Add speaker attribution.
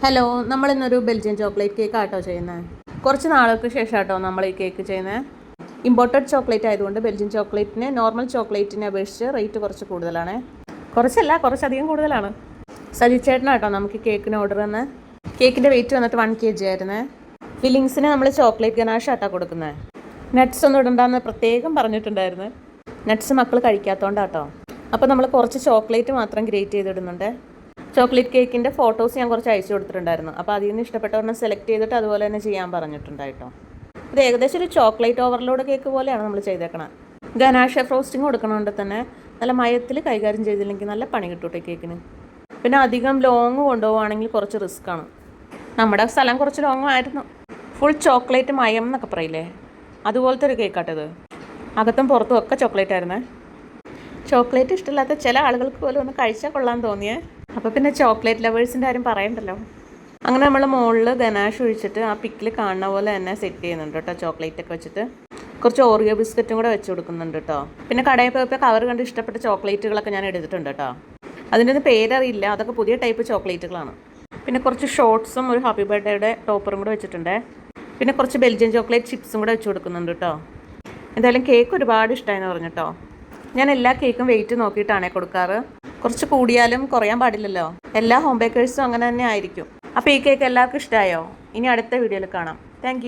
Speaker 1: Hello, നമ്മളിന്നൊരു Belgian chocolate cake ആട്ടോ ചെയ്യുന്നത്. കുറച്ച് നാളുകൾക്ക് ശേഷം ആട്ടോ നമ്മൾ ഈ കേക്ക് ചെയ്യുന്നത്. ഇമ്പോർട്ടഡ് ചോക്ലേറ്റ് ആയതുകൊണ്ട് ബെൽജിയൻ ചോക്ലേറ്റിന് നോർമൽ ചോക്ലേറ്റിനെ അപേക്ഷിച്ച് റേറ്റ് കുറച്ച് കൂടുതലാണ്. കുറച്ചധികം കൂടുതലാണ്. സജി ചേട്ടനാട്ടോ നമുക്ക് കേക്കിന് ഓർഡർ തന്നെ. കേക്കിൻ്റെ വെയിറ്റ് വന്നിട്ട് 1 kg ആയിരുന്നേ. ഫില്ലിങ്സിന് നമ്മൾ ചോക്ലേറ്റ് ഗനാഷ് ആട്ടോ കൊടുക്കുന്നത്. നട്ട്സ് ഒന്നും ഇടണ്ടെന്ന് പ്രത്യേകം പറഞ്ഞിട്ടുണ്ടായിരുന്നു. നട്ട്സ് മക്കൾ കഴിക്കാത്തതുകൊണ്ടാട്ടോ. അപ്പോൾ നമ്മൾ കുറച്ച് ചോക്ലേറ്റ് മാത്രം ഗ്രേറ്റ് ചെയ്തിടുന്നുണ്ട്. ചോക്ലേറ്റ് കേക്കിൻ്റെ ഫോട്ടോസ് ഞാൻ കുറച്ച് അയച്ചു കൊടുത്തിട്ടുണ്ടായിരുന്നു. അപ്പോൾ അതിൽ നിന്ന് ഇഷ്ടപ്പെട്ടവരെണ്ണം സെലക്ട് ചെയ്തിട്ട് അതുപോലെ തന്നെ ചെയ്യാൻ പറഞ്ഞിട്ടുണ്ടായിട്ടോ. ഇത് ഏകദേശം ഒരു ചോക്ലേറ്റ് ഓവർലോഡ് കേക്ക് പോലെയാണ് നമ്മൾ ചെയ്തേക്കണം. ഗനാഷ ഫ്രോസ്റ്റിംഗ് കൊടുക്കണോണ്ട് തന്നെ നല്ല മയത്തിൽ കൈകാര്യം ചെയ്തില്ലെങ്കിൽ നല്ല പണി കിട്ടൂട്ടെ കേക്കിന്. പിന്നെ അധികം ലോങ് കൊണ്ടുപോവുകയാണെങ്കിൽ കുറച്ച് റിസ്ക്കാണ്. നമ്മുടെ സ്ഥലം കുറച്ച് ലോങ് ആയിരുന്നു. ഫുൾ ചോക്ലേറ്റ് മയം എന്നൊക്കെ പറയില്ലേ, അതുപോലത്തെ ഒരു കേക്കാട്ടത്. അകത്തും പുറത്തും ഒക്കെ ചോക്ലേറ്റ് ആയിരുന്നേ. ചോക്ലേറ്റ് ഇഷ്ടമില്ലാത്ത ചില ആളുകൾക്ക് പോലും ഒന്ന് കഴിച്ചാൽ കൊള്ളാൻ തോന്നിയേ. അപ്പോൾ പിന്നെ ചോക്ലേറ്റ് ലവേഴ്സിൻ്റെ കാര്യം പറയണ്ടല്ലോ. അങ്ങനെ നമ്മൾ മുകളിൽ ഗനാഷ് ഒഴിച്ചിട്ട് ആ പിക്കിൽ കാണുന്ന പോലെ തന്നെ സെറ്റ് ചെയ്യുന്നുണ്ട് കേട്ടോ. ചോക്ലേറ്റൊക്കെ വെച്ചിട്ട് കുറച്ച് ഓറിയോ ബിസ്ക്കറ്റും കൂടെ വെച്ച് കൊടുക്കുന്നുണ്ട് കേട്ടോ. പിന്നെ കടയിൽ പോയപ്പോൾ കവർ കണ്ട് ഇഷ്ടപ്പെട്ട ചോക്ലേറ്റുകളൊക്കെ ഞാൻ എടുത്തിട്ടുണ്ട് കേട്ടോ. അതിൻ്റെ ഒന്നും പേരറിയില്ല, അതൊക്കെ പുതിയ ടൈപ്പ് ചോക്ലേറ്റുകളാണ്. പിന്നെ കുറച്ച് ഷോർട്ട്സും ഒരു ഹാപ്പി ബർത്ത്ഡേയുടെ ടോപ്പറും കൂടെ വെച്ചിട്ടുണ്ട്. പിന്നെ കുറച്ച് ബെൽജിയൻ ചോക്ലേറ്റ് ചിപ്സും കൂടെ വെച്ച് കൊടുക്കുന്നുണ്ട് കേട്ടോ. എന്തായാലും കേക്ക് ഒരുപാട് ഇഷ്ടമായെന്ന് പറഞ്ഞു കേട്ടോ. ഞാൻ എല്ലാ കേക്കും വെയിറ്റ് നോക്കിയിട്ടാണേ കൊടുക്കാറ്. കുറച്ച് കൂടിയാലും കുറയാൻ പാടില്ലല്ലോ. എല്ലാ ഹോം ബേക്കേഴ്സും അങ്ങനെ തന്നെ ആയിരിക്കും. അപ്പോൾ ഈ കേക്ക് എല്ലാവർക്കും ഇഷ്ടമായോ? ഇനി അടുത്ത വീഡിയോയിൽ കാണാം. താങ്ക്